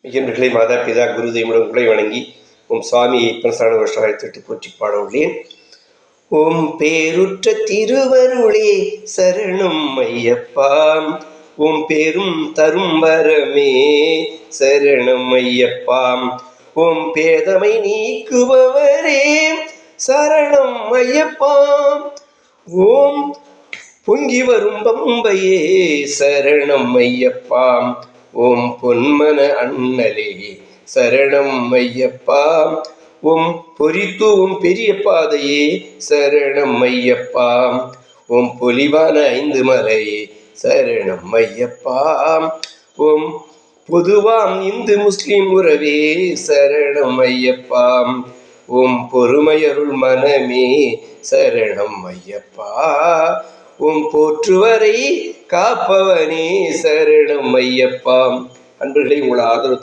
மெய்யன்பர்களே, மாதா பிதா குரு தெய்வம் உங்களை வணங்கி உம் சுவாமியை பிரசான வருஷத்தை போற்றி பாட உள்ளேன். ஓம் பேருற்ற திருவருளே சரணம் ஐயப்பா, ஓம் பேரும் தரும் வரமே சரணம் ஐயப்பா, ஓம் பேதமை நீக்குபவரே சரணம் ஐயப்பா, ஓம் பொங்கி வரும் பம்பையே சரணம் ஐயப்பா, ஓம் பொன்மன அண்ணலே சரணம் ஐயப்பா, ஓம் பொறித்தூவும் பெரிய பாதையே சரணம் ஐயப்பா, ஓம் பொலிவான 5 மலையே சரணம் ஐயப்பா, ஓம் பொதுவாம் இந்து முஸ்லிம் உறவே சரணம் ஐயப்பா, ஓம் பொறுமையருள் மனமே சரணம் ஐயப்பா, ஓம் போற்றுவரை காப்பவனே சரணம் ஐயப்பா. அன்பர்களே, உங்கள் ஆதரவு